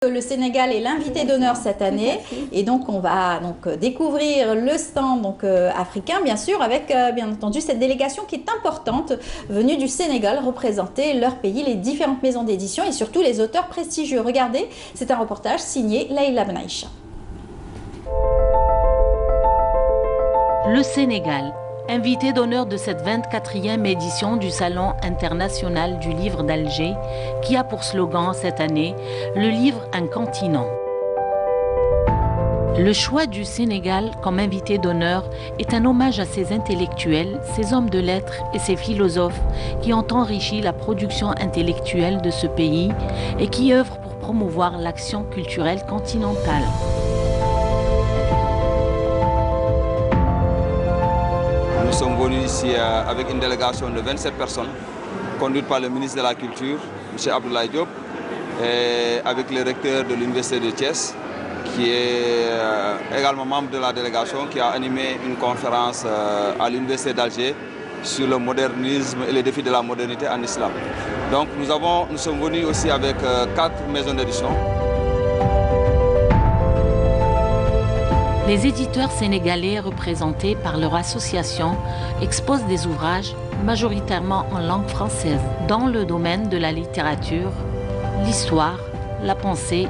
Le Sénégal est l'invité d'honneur cette année et donc on va découvrir le stand africain bien sûr avec bien entendu cette délégation qui est importante venue du Sénégal représenter leur pays, les différentes maisons d'édition et surtout les auteurs prestigieux. Regardez, c'est un reportage signé Leïla Benaïcha. Le Sénégal, invité d'honneur de cette 24e édition du Salon international du livre d'Alger, qui a pour slogan cette année « Le livre, un continent ». Le choix du Sénégal comme invité d'honneur est un hommage à ces intellectuels, ces hommes de lettres et ces philosophes qui ont enrichi la production intellectuelle de ce pays et qui œuvrent pour promouvoir l'action culturelle continentale. Nous sommes venus ici avec une délégation de 27 personnes, conduite par le ministre de la Culture, M. Abdoulaye Diop, et avec le recteur de l'Université de Thiès, qui est également membre de la délégation, qui a animé une conférence à l'Université d'Alger sur le modernisme et les défis de la modernité en islam. Donc nous sommes venus aussi avec 4 maisons d'édition. Les éditeurs sénégalais représentés par leur association exposent des ouvrages majoritairement en langue française dans le domaine de la littérature, l'histoire, la pensée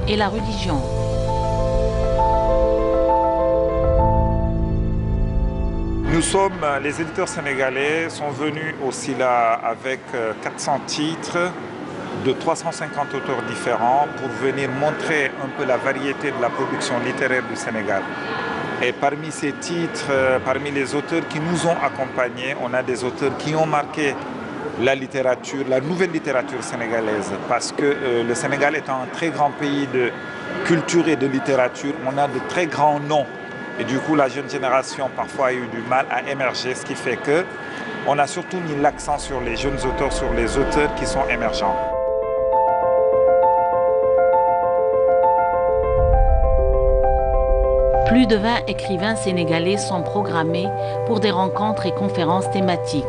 et la religion. Nous sommes, les éditeurs sénégalais sont venus aussi là avec 400 titres de 350 auteurs différents pour venir montrer un peu la variété de la production littéraire du Sénégal. Et parmi ces titres, parmi les auteurs qui nous ont accompagnés, on a des auteurs qui ont marqué la littérature, la nouvelle littérature sénégalaise. Parce que le Sénégal étant un très grand pays de culture et de littérature, on a de très grands noms. Et du coup, la jeune génération parfois a eu du mal à émerger, ce qui fait qu'on a surtout mis l'accent sur les jeunes auteurs, sur les auteurs qui sont émergents. Plus de 20 écrivains sénégalais sont programmés pour des rencontres et conférences thématiques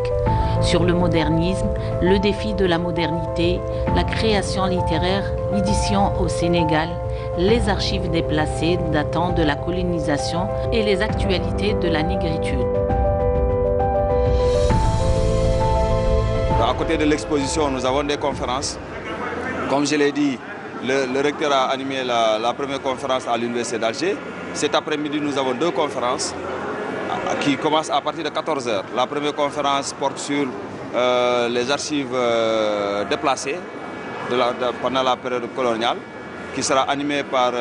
sur le modernisme, le défi de la modernité, la création littéraire, l'édition au Sénégal, les archives déplacées datant de la colonisation et les actualités de la négritude. À côté de l'exposition, nous avons des conférences. Comme je l'ai dit, le recteur a animé la première conférence à l'Université d'Alger. Cet après-midi, nous avons 2 conférences qui commencent à partir de 14 h. La première conférence porte sur les archives déplacées pendant la période coloniale, qui sera animée par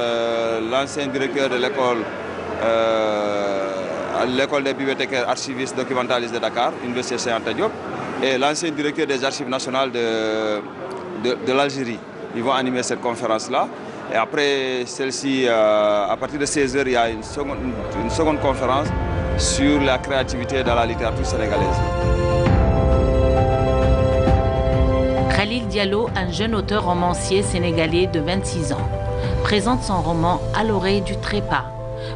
l'ancien directeur de l'école des bibliothécaires archivistes documentalistes de Dakar, Université Cheikh Anta Diop, et l'ancien directeur des archives nationales de l'Algérie. Ils vont animer cette conférence-là. Et après celle-ci, à partir de 16 h, il y a une seconde conférence sur la créativité dans la littérature sénégalaise. Khalil Diallo, un jeune auteur romancier sénégalais de 26 ans, présente son roman « À l'oreille du trépas »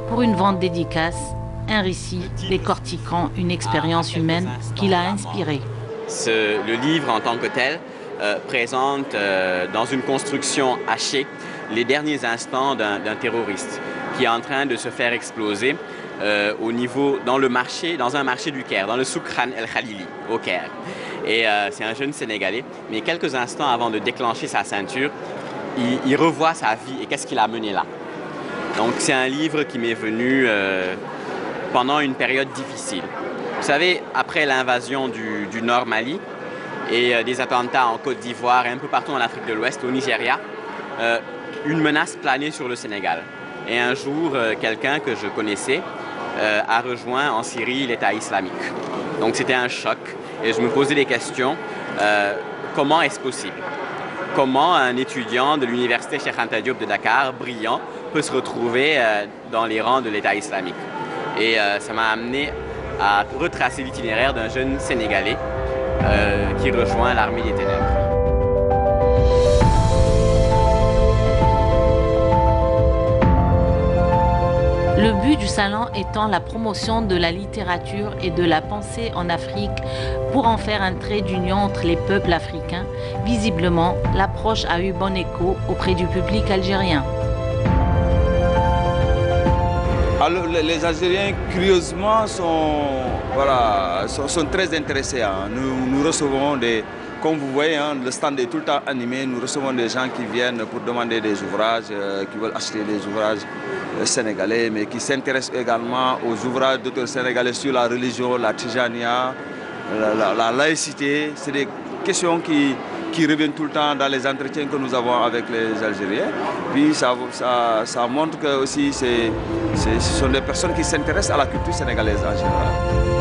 pour une vente dédicace, un récit décortiquant une expérience humaine qui l'a inspiré. Le livre en tant que tel présente dans une construction hachée les derniers instants d'un terroriste qui est en train de se faire exploser dans un marché du Caire, dans le souk Khan El Khalili au Caire. Et c'est un jeune Sénégalais, mais quelques instants avant de déclencher sa ceinture, il revoit sa vie et qu'est-ce qui l'a mené là. Donc c'est un livre qui m'est venu pendant une période difficile. Vous savez, après l'invasion du Nord Mali et des attentats en Côte d'Ivoire et un peu partout en Afrique de l'Ouest, au Nigeria, une menace planait sur le Sénégal. Et un jour, quelqu'un que je connaissais a rejoint en Syrie l'État islamique. Donc c'était un choc et je me posais des questions. Comment est-ce possible? Comment un étudiant de l'université Cheikh Anta Diop de Dakar, brillant, peut se retrouver dans les rangs de l'État islamique? Et ça m'a amené à retracer l'itinéraire d'un jeune Sénégalais qui rejoint l'armée des ténèbres. Le but du salon étant la promotion de la littérature et de la pensée en Afrique pour en faire un trait d'union entre les peuples africains. Visiblement, l'approche a eu bon écho auprès du public algérien. Alors, les Algériens, curieusement, sont très intéressés. Hein. Nous recevons comme vous voyez, hein, le stand est tout le temps animé. Nous recevons des gens qui viennent pour demander des ouvrages, qui veulent acheter des ouvrages sénégalais, mais qui s'intéressent également aux ouvrages d'auteurs sénégalais sur la religion, la tijania, la laïcité. C'est des questions qui reviennent tout le temps dans les entretiens que nous avons avec les Algériens. Puis ça montre que aussi ce sont des personnes qui s'intéressent à la culture sénégalaise en général.